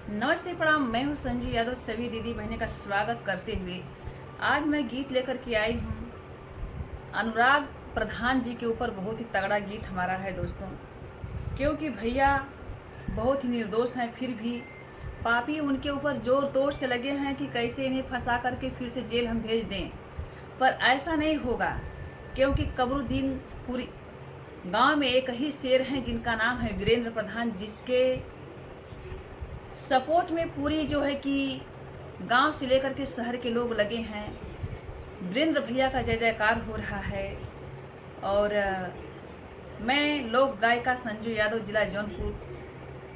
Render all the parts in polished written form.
नमस्ते प्रणाम। मैं हूँ संजू यादव। सभी दीदी बहने का स्वागत करते हुए आज मैं गीत लेकर के आई हूँ। अनुराग प्रधान जी के ऊपर बहुत ही तगड़ा गीत हमारा है दोस्तों, क्योंकि भैया बहुत ही निर्दोष हैं, फिर भी पापी उनके ऊपर जोर तोड़ से लगे हैं कि कैसे इन्हें फंसा करके फिर से जेल हम भेज दें। पर ऐसा नहीं होगा, क्योंकि कमरुद्दीन पूरी गांव में एक ही शेर हैं जिनका नाम है वीरेंद्र प्रधान, जिसके सपोर्ट में पूरी जो है कि गांव से लेकर के शहर के लोग लगे हैं। वीरेंद्र भैया का जय जयकार हो रहा है। और मैं लोक गायिका संजू यादव, जिला जौनपुर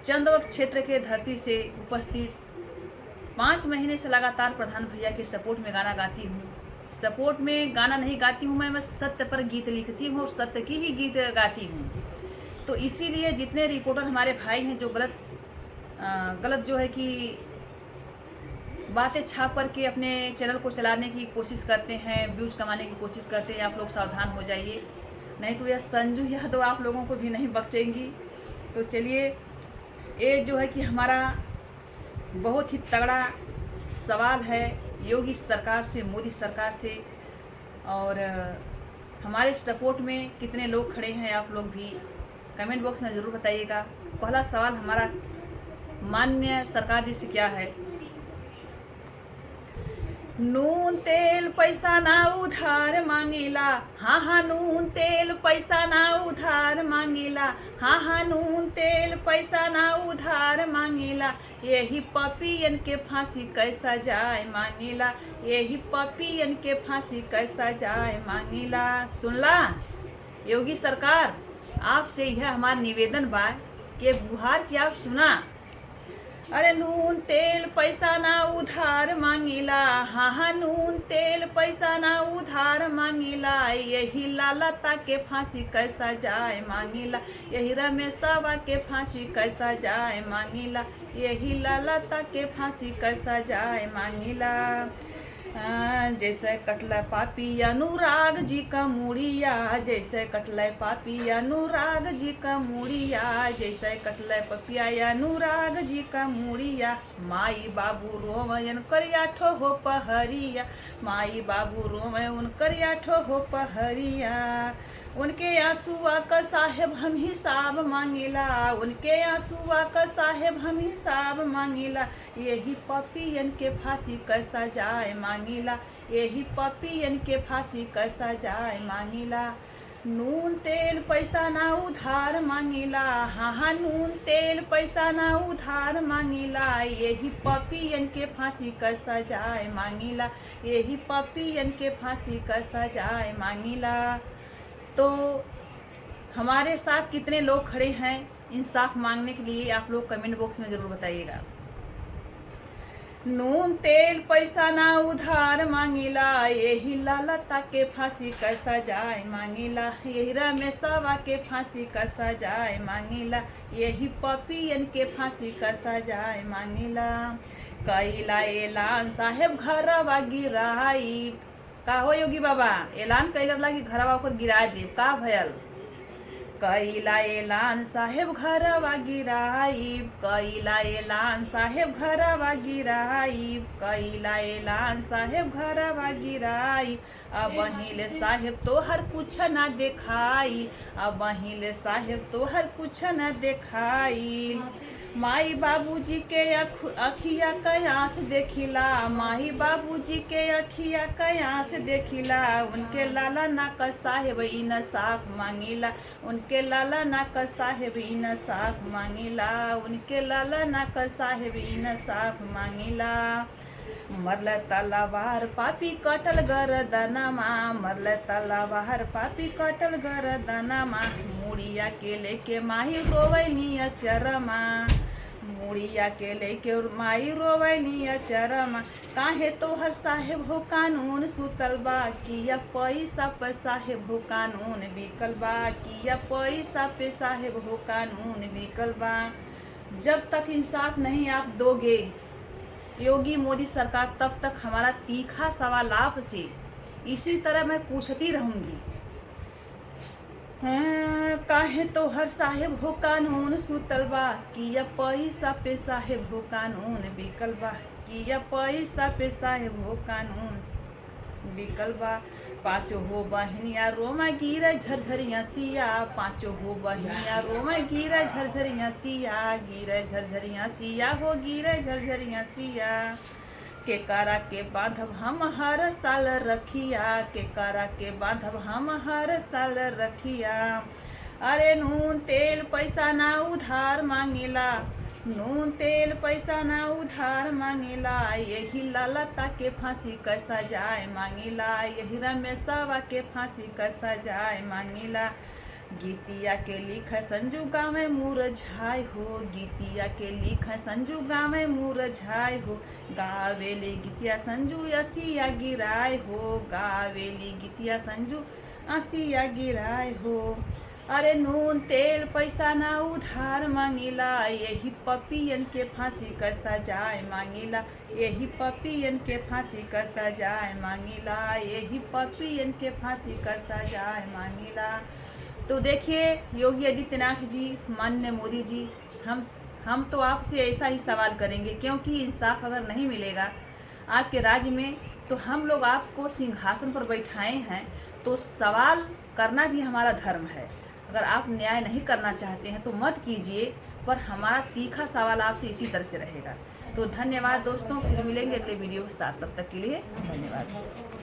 चंदौद क्षेत्र के धरती से उपस्थित 5 महीने से लगातार प्रधान भैया के सपोर्ट में गाना गाती हूँ। सपोर्ट में गाना नहीं गाती हूँ मैं सत्य पर गीत लिखती हूँ और सत्य की ही गीत गाती हूँ। तो इसीलिए जितने रिपोर्टर हमारे भाई हैं जो गलत जो है कि बातें छाप करके अपने चैनल को चलाने की कोशिश करते हैं, व्यूज कमाने की कोशिश करते हैं, आप लोग सावधान हो जाइए, नहीं तो यह संजू यादव आप लोगों को भी नहीं बख्शेंगी। तो चलिए, ये जो है कि हमारा बहुत ही तगड़ा सवाल है योगी सरकार से, मोदी सरकार से। और हमारे सपोर्ट में कितने लोग खड़े हैं आप लोग भी कमेंट बॉक्स में ज़रूर बताइएगा। पहला सवाल हमारा माननीय सरकार जी से क्या है। नून तेल पैसा ना उधार मांगेला, हाँ हाँ नून तेल पैसा ना उधार मांगेला, हाँ हाँ नून तेल पैसा ना उधार मांगेला, यही पपियन के फांसी कैसा जाए मांगेला, यही पपियन के फांसी कैसा जाए मांगेला। सुनला योगी सरकार, आपसे यह हमारा निवेदन बा कि गुहार की आप सुना। अरे नून तेल पैसा ना उधार मांगेला, हाँ हाँ नून तेल पैसा ना उधार मांगेला, यही लालता के फांसी कैसा जाए मांगेला, यही रमेशवा के फांसी कैसा जाए मांगेला, यही लालता के फांसी कैसा जाए मांगेला। जैसे कटला पापी अनुराग जी का मुड़िया, जैसे कटला पापी अनुराग जी का मुड़िया, जैसे कटला पपिया अनुराग जी का मुड़िया, माई बाबू रोवयन करिया ठो हो पहरिया, माई बाबू रोवयन करिया ठो हो पहरिया, उनके आंसुआ का साहेब हम हिसाब मांगेला, उनके आंसुआ का साहेब हम हिसाब मांगेला, यही पपियन के फांसी कैसा जाए मांगेला, यही पपियन के फांसी कैसा जाए मांगेला। नून तेल पैसा ना उधार मांगेला, हाँ हाँ नून तेल पैसा ना उधार मांगेला, यही पपियन के फांसी कैसा जाए मांगेला, यही पपियन के फांसी कैसा जाए मांगेला। तो हमारे साथ कितने लोग खड़े हैं इंसाफ मांगने के लिए, आप लोग कमेंट बॉक्स में ज़रूर बताइएगा। नून तेल पैसा ना उधार मांगेला, यही लालता के फांसी कैसा जाए मांगेला, यही रमेशवा के फांसी कैसा जाए मांगेला, यही पपियन के फांसी कैसा जाए मांगेला। कैला ऐलान साहेब घरवा गिराई, का हो योगी बाबा, ऐलान कैलर ला कि घरवा ओकर गिरा देव, का भयल। कैला ऐलान साहेब घरवा गिराइब, कैला ऐलान साहेब घरवा गिराइब, कैला ऐलान साहेब घरवा गिराइब, अब हिले साहेब तोहर कुछ ना देखाई, अब हिले साहेब तोहर कुछ ना देखाई, माई बाबूजी के अखिया कयास देखिला, माई बाबूजी के अखिया कयास देखिला, उनके लाला ना का साहेब इंसाफ मांगेला, उनके लाला ना का साहेब इंसाफ मांगेला, उनके लाला ना का साहेब इंसाफ मांगेला। मरल तलवार पापी कटल गरदनमा, मरल तलवार पापी कटल गरदनमा, मुड़िया के लेके माही रोवैनी अचरमा, मुड़िया के लेके माई रोवैनी अचरमा, काहे तोहर साहेब हो कानून सुतल बा, किया पैसा पे साहेब हो कानून बिकल बा, किया पैसा पे साहेब हो कानून बिकल बा। जब तक इंसाफ नहीं आप दोगे योगी मोदी सरकार, तब तक हमारा तीखा सवाल आप से इसी तरह मैं पूछती रहूँगी। काहे तो हर साहेब हो कानून सुतल बा, किया पैसा पे साहेब हो कानून बिकल बा, किया पैसा पे साहेब हो कानून बिकल बा। पाँचों हो बहनिया रोमा गिरा झरझरिया सिया, पाँचों हो बहनिया रोमा गिरा झरझरिया सिया, गिरा झरझरिया सिया हो गिरा झरझरिया सिया। के करा के बांधब हम हर साल रखिया, के करा के बांधब हम हर साल रखिया। अरे नून तेल पैसा ना उधार मांगेला, नून तेल पैसा ना उधार मांगेला, यही ललता के फांसी कैसा जाए मांगेला, यही रमेशवा के फांसी कैसा जाए मांगेला। गीतिया के लिख संजू गावे मुरझाए हो, गीतिया के लिख संजू गावे मुरझाए हो, गावेली गीतिया संजू असिया गिराए हो, गावेली गीतिया संजू असिया गिराए हो। अरे नून तेल पैसा ना उधार मांगेला, यही पपियन के फांसी कैसा जाए मांगेला, यही पपियन के फांसी कैसा जाए मांगेला, यही पपियन के फांसी कैसा जाए मांगेला। तो देखिए योगी आदित्यनाथ जी, माननीय मोदी जी, हम तो आपसे ऐसा ही सवाल करेंगे, क्योंकि इंसाफ अगर नहीं मिलेगा आपके राज्य में तो हम लोग आपको सिंहासन पर बैठाए हैं, तो सवाल करना भी हमारा धर्म है। अगर आप न्याय नहीं करना चाहते हैं तो मत कीजिए, पर हमारा तीखा सवाल आपसे इसी तरह से रहेगा। तो धन्यवाद दोस्तों, फिर मिलेंगे अगले वीडियो के साथ, तब तक के लिए धन्यवाद।